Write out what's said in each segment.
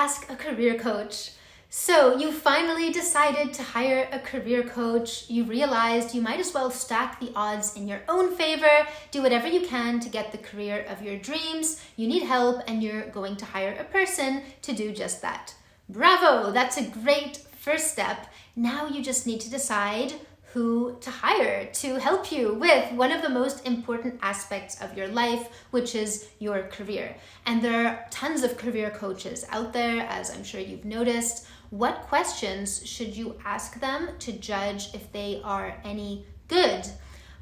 ask a career coach. So you finally decided to hire a career coach. You realized you might as well stack the odds in your own favor, do whatever you can to get the career of your dreams. You need help and you're going to hire a person to do just that. Bravo, that's a great first step. Now you just need to decide who to hire to help you with one of the most important aspects of your life, which is your career. And there are tons of career coaches out there, as I'm sure you've noticed. What questions should you ask them to judge if they are any good?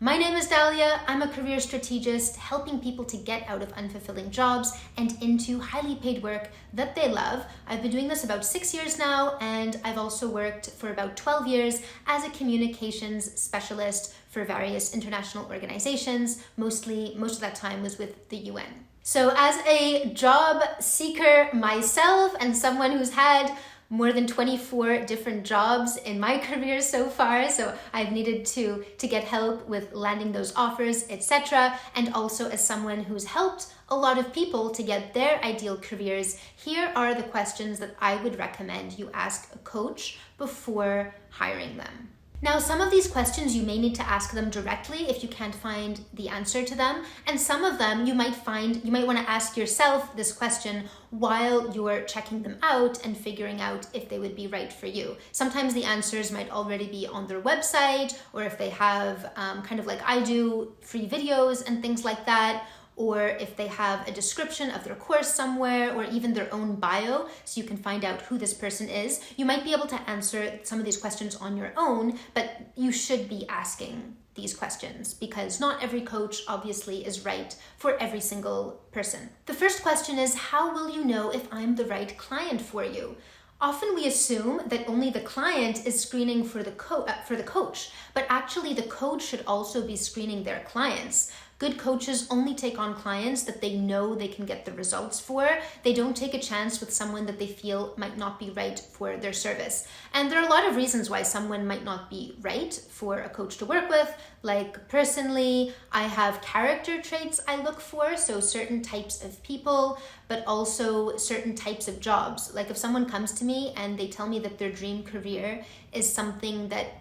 My name is Dahlia. I'm a career strategist helping people to get out of unfulfilling jobs and into highly paid work that they love. I've been doing this about 6 years now, and I've also worked for about 12 years as a communications specialist for various international organizations. Most of that time was with the UN. So as a job seeker myself and someone who's had more than 24 different jobs in my career so far, so I've needed to get help with landing those offers, etc. And also as someone who's helped a lot of people to get their ideal careers, here are the questions that I would recommend you ask a coach before hiring them. Now, some of these questions you may need to ask them directly if you can't find the answer to them, and some of them you might want to ask yourself this question while you're checking them out and figuring out if they would be right for you. Sometimes the answers might already be on their website, or if they have, kind of like I do, free videos and things like that, or if they have a description of their course somewhere, or even their own bio, so you can find out who this person is. You might be able to answer some of these questions on your own, but you should be asking these questions because not every coach obviously is right for every single person. The first question is, how will you know if I'm the right client for you? Often we assume that only the client is screening for the coach, but actually the coach should also be screening their clients. Good coaches only take on clients that they know they can get the results for. They don't take a chance with someone that they feel might not be right for their service. And there are a lot of reasons why someone might not be right for a coach to work with. Like personally, I have character traits I look for, so certain types of people, but also certain types of jobs. Like if someone comes to me and they tell me that their dream career is something that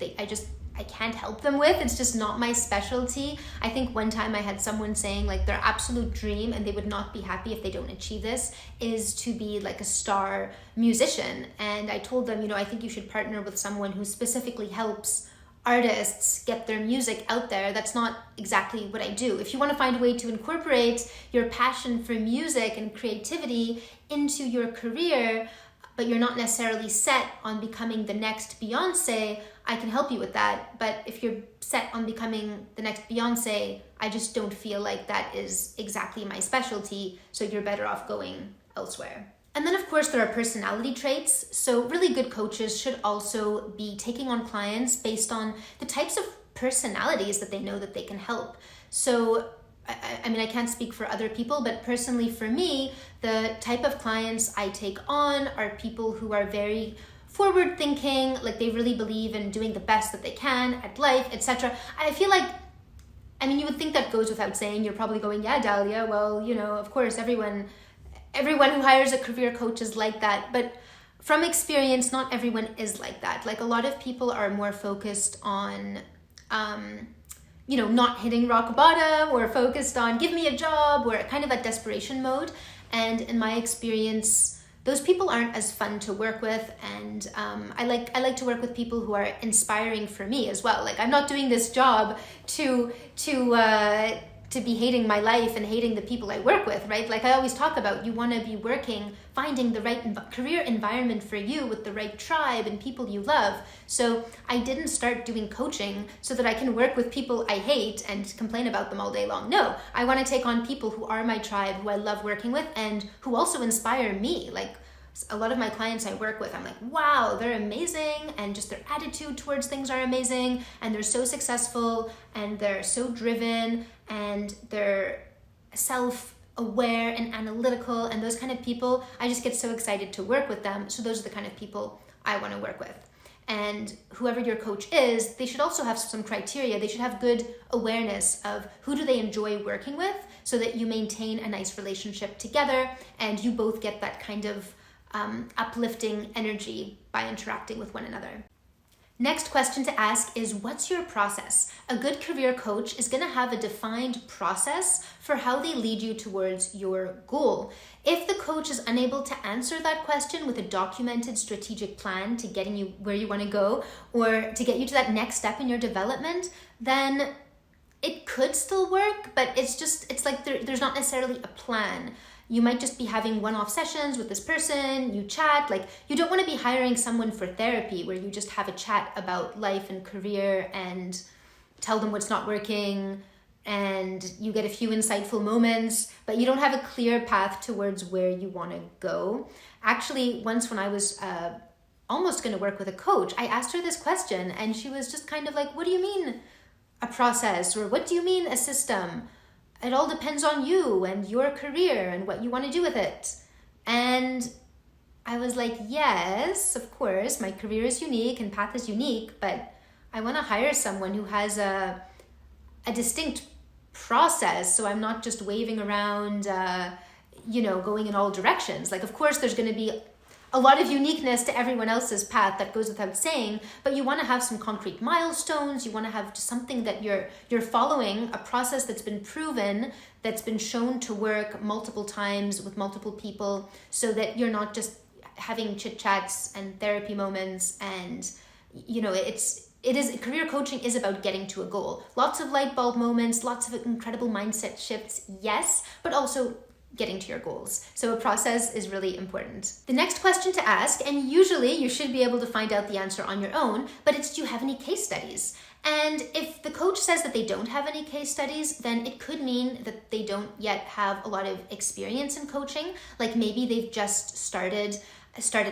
I can't help them with. It's just not my specialty. I think one time I had someone saying like their absolute dream, and they would not be happy if they don't achieve this, is to be like a star musician. And I told them, I think you should partner with someone who specifically helps artists get their music out there. That's not exactly what I do. If you want to find a way to incorporate your passion for music and creativity into your career, but you're not necessarily set on becoming the next Beyonce, I can help you with that. But if you're set on becoming the next Beyonce, I just don't feel like that is exactly my specialty, so you're better off going elsewhere. And then of course there are personality traits. So really good coaches should also be taking on clients based on the types of personalities that they know that they can help. So I can't speak for other people, but personally for me, the type of clients I take on are people who are very forward thinking, like they really believe in doing the best that they can at life, etc. I feel like, you would think that goes without saying. You're probably going, yeah, Dahlia, well, of course, everyone who hires a career coach is like that. But from experience, not everyone is like that. Like a lot of people are more focused on, not hitting rock bottom, or focused on give me a job, or kind of a desperation mode. And in my experience, those people aren't as fun to work with. And I like to work with people who are inspiring for me as well. Like I'm not doing this job to be hating my life and hating the people I work with, right? Like I always talk about, you want to be finding the right career environment for you with the right tribe and people you love. So I didn't start doing coaching so that I can work with people I hate and complain about them all day long. No, I want to take on people who are my tribe, who I love working with, and who also inspire me. Like a lot of my clients I work with, I'm like, wow, they're amazing, and just their attitude towards things are amazing, and they're so successful, and they're so driven, and they're self-aware and analytical, and those kind of people, I just get so excited to work with them. So those are the kind of people I want to work with. And whoever your coach is, they should also have some criteria. They should have good awareness of who do they enjoy working with, so that you maintain a nice relationship together and you both get that kind of uplifting energy by interacting with one another. Next question to ask is, what's your process? A good career coach is going to have a defined process for how they lead you towards your goal. If the coach is unable to answer that question with a documented strategic plan to getting you where you want to go or to get you to that next step in your development, then it could still work, but it's like there's not necessarily a plan. You might just be having one-off sessions with this person, you chat, like you don't want to be hiring someone for therapy where you just have a chat about life and career and tell them what's not working and you get a few insightful moments, but you don't have a clear path towards where you want to go. Actually, once when I was almost going to work with a coach, I asked her this question and she was just kind of like, what do you mean a process? Or what do you mean a system? It all depends on you and your career and what you want to do with it. And I was like, yes, of course, my career is unique and path is unique, but I want to hire someone who has a distinct process, so I'm not just waving around, going in all directions. Like, of course, there's going to be a lot of uniqueness to everyone else's path, that goes without saying, but you want to have some concrete milestones. You want to have just something that you're following, a process that's been proven, that's been shown to work multiple times with multiple people, so that you're not just having chit chats and therapy moments. And career coaching is about getting to a goal. Lots of light bulb moments, lots of incredible mindset shifts, yes, but also getting to your goals. So a process is really important. The next question to ask, and usually you should be able to find out the answer on your own, but it's, do you have any case studies? And if the coach says that they don't have any case studies, then it could mean that they don't yet have a lot of experience in coaching. Like maybe they've just started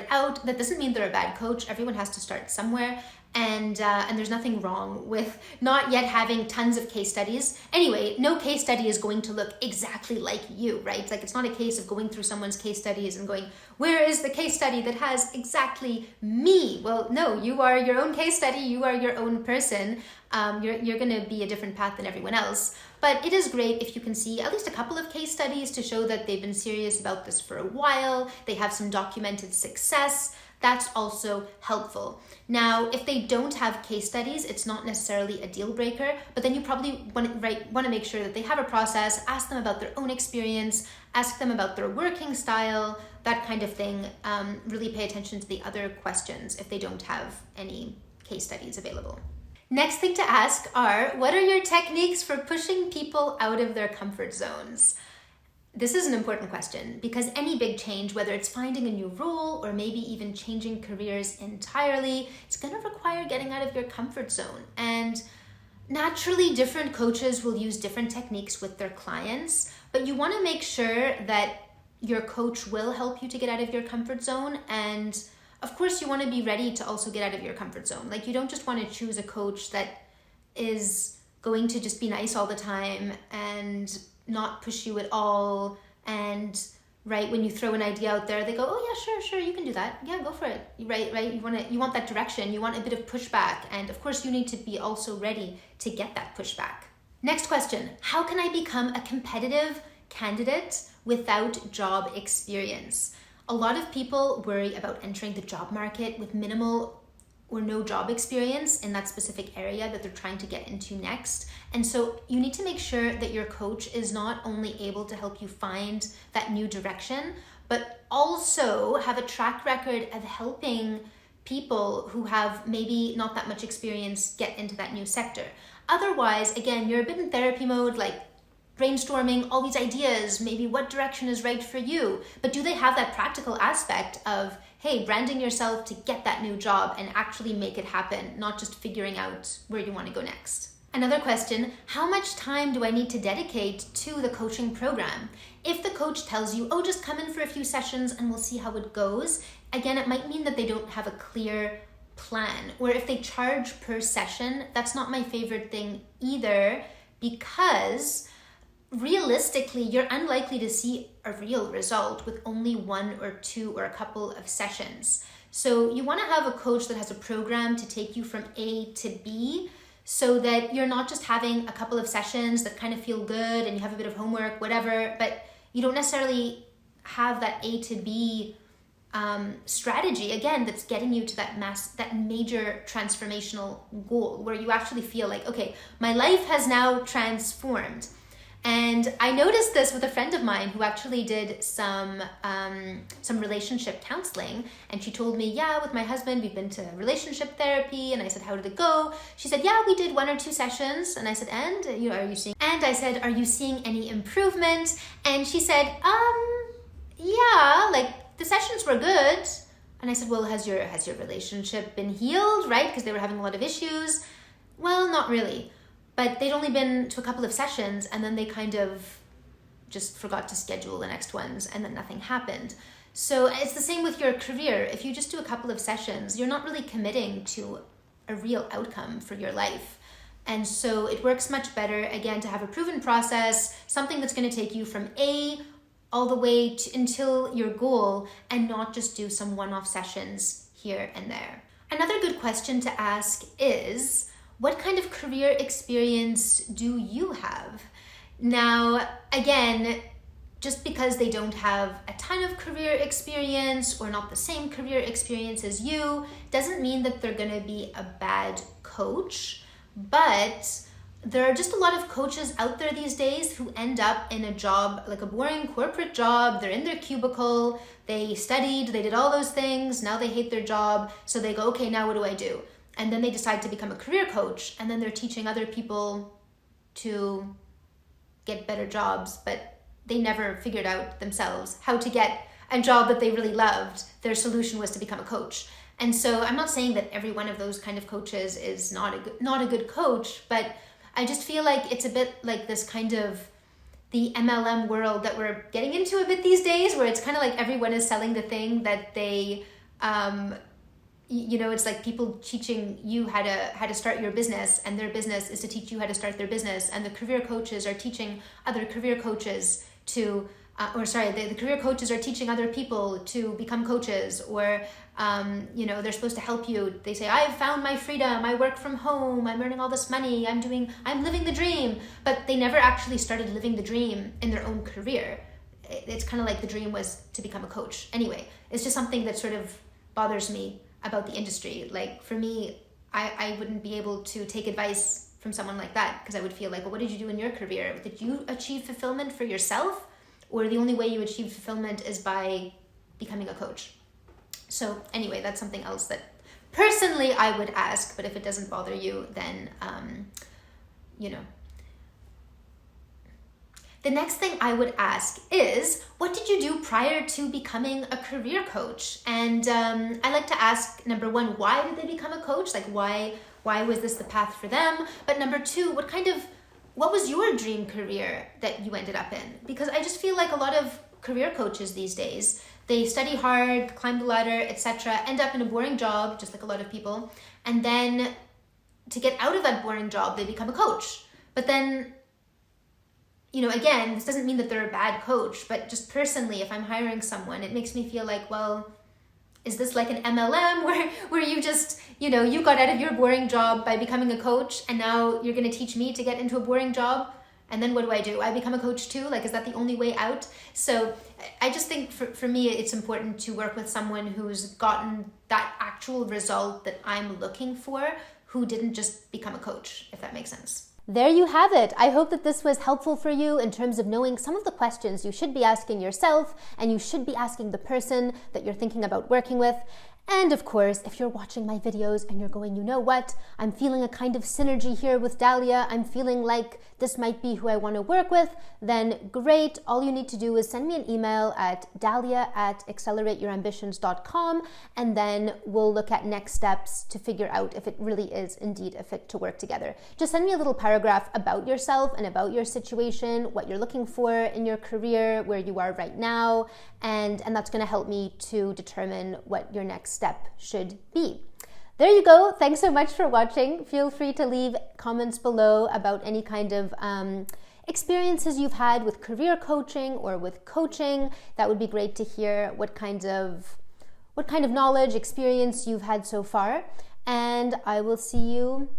out. That doesn't mean they're a bad coach. Everyone has to start somewhere. And there's nothing wrong with not yet having tons of case studies. Anyway, no case study is going to look exactly like you, right? Like it's not a case of going through someone's case studies and going, where is the case study that has exactly me? Well, no, you are your own case study. You are your own person. You're going to be a different path than everyone else. But it is great if you can see at least a couple of case studies to show that they've been serious about this for a while. They have some documented success. That's also helpful. Now, if they don't have case studies, it's not necessarily a deal breaker, but then you probably want to make sure that they have a process, ask them about their own experience, ask them about their working style, that kind of thing. Really pay attention to the other questions if they don't have any case studies available. Next thing to ask are, what are your techniques for pushing people out of their comfort zones? This is an important question because any big change, whether it's finding a new role or maybe even changing careers entirely, it's going to require getting out of your comfort zone. And naturally, different coaches will use different techniques with their clients, but you want to make sure that your coach will help you to get out of your comfort zone. And of course, you want to be ready to also get out of your comfort zone. Like you don't just want to choose a coach that is going to just be nice all the time and not push you at all, and right when you throw an idea out there they go, oh yeah, sure, you can do that, yeah, go for it, right, you want that direction, you want a bit of pushback, and of course you need to be also ready to get that pushback. Next question, how can I become a competitive candidate without job experience? A lot of people worry about entering the job market with minimal or no job experience in that specific area that they're trying to get into next. And so you need to make sure that your coach is not only able to help you find that new direction, but also have a track record of helping people who have maybe not that much experience get into that new sector. Otherwise, again, you're a bit in therapy mode, like brainstorming all these ideas, maybe what direction is right for you, but do they have that practical aspect of, hey, branding yourself to get that new job and actually make it happen, not just figuring out where you want to go next? Another question, how much time do I need to dedicate to the coaching program? If the coach tells you, oh, just come in for a few sessions and we'll see how it goes, again, it might mean that they don't have a clear plan. Or if they charge per session, that's not my favorite thing either, because realistically, you're unlikely to see a real result with only one or two or a couple of sessions. So you want to have a coach that has a program to take you from A to B, so that you're not just having a couple of sessions that kind of feel good and you have a bit of homework, whatever, but you don't necessarily have that A to B strategy, again, that's getting you to that major transformational goal where you actually feel like, okay, my life has now transformed. And I noticed this with a friend of mine who actually did some relationship counseling, and she told me, yeah, with my husband, we've been to relationship therapy. And I said, how did it go? She said, yeah, we did 1 or 2 sessions. And I said, and are you seeing any improvement? And she said, yeah, like the sessions were good. And I said, well, has your relationship been healed, right? Because they were having a lot of issues. Well, not really. But they'd only been to a couple of sessions, and then they kind of just forgot to schedule the next ones, and then nothing happened. So it's the same with your career. If you just do a couple of sessions, you're not really committing to a real outcome for your life. And so it works much better, again, to have a proven process, something that's going to take you from A all the way until your goal, and not just do some one-off sessions here and there. Another good question to ask is, what kind of career experience do you have? Now, again, just because they don't have a ton of career experience or not the same career experience as you, doesn't mean that they're gonna be a bad coach. But there are just a lot of coaches out there these days who end up in a job, like a boring corporate job. They're in their cubicle, they studied, they did all those things, now they hate their job, so they go, okay, now what do I do? And then they decide to become a career coach, and then they're teaching other people to get better jobs, but they never figured out themselves how to get a job that they really loved. Their solution was to become a coach. And so I'm not saying that every one of those kind of coaches is not a good coach, but I just feel like it's a bit like this kind of the MLM world that we're getting into a bit these days, where it's kind of like everyone is selling the thing that they it's like people teaching you how to start your business, and their business is to teach you how to start their business. And the career coaches are teaching other career coaches to, the career coaches are teaching other people to become coaches, or, they're supposed to help you. They say, I've found my freedom, I work from home, I'm earning all this money, I'm living the dream. But they never actually started living the dream in their own career. It's kind of like the dream was to become a coach. Anyway, it's just something that sort of bothers me about the industry. Like for me, I wouldn't be able to take advice from someone like that, because I would feel like, well, what did you do in your career? Did you achieve fulfillment for yourself? Or the only way you achieve fulfillment is by becoming a coach? So anyway, that's something else that personally I would ask, but if it doesn't bother you, then, The next thing I would ask is, what did you do prior to becoming a career coach? And I like to ask, number one, why did they become a coach? Like why was this the path for them? But number two, what was your dream career that you ended up in? Because I just feel like a lot of career coaches these days, they study hard, climb the ladder, etc., end up in a boring job, just like a lot of people. And then to get out of that boring job, they become a coach. But then, again, this doesn't mean that they're a bad coach, but just personally, if I'm hiring someone, it makes me feel like, well, is this like an MLM where you just, you got out of your boring job by becoming a coach, and now you're going to teach me to get into a boring job? And then what do? I become a coach too? Like, is that the only way out? So I just think for me, it's important to work with someone who's gotten that actual result that I'm looking for, who didn't just become a coach, if that makes sense. There you have it. I hope that this was helpful for you in terms of knowing some of the questions you should be asking yourself, and you should be asking the person that you're thinking about working with. And of course, if you're watching my videos and you're going, you know what, I'm feeling a kind of synergy here with Dahlia, I'm feeling like this might be who I want to work with, then great. All you need to do is send me an email at dahlia@accelerateYourAmbitions.com, and then we'll look at next steps to figure out if it really is indeed a fit to work together. Just send me a little paragraph about yourself and about your situation, what you're looking for in your career, where you are right now, and that's going to help me to determine what your next step should be. There you go. Thanks so much for watching. Feel free to leave comments below about any kind of experiences you've had with career coaching or with coaching. That would be great to hear what kind of knowledge, experience you've had so far. And I will see you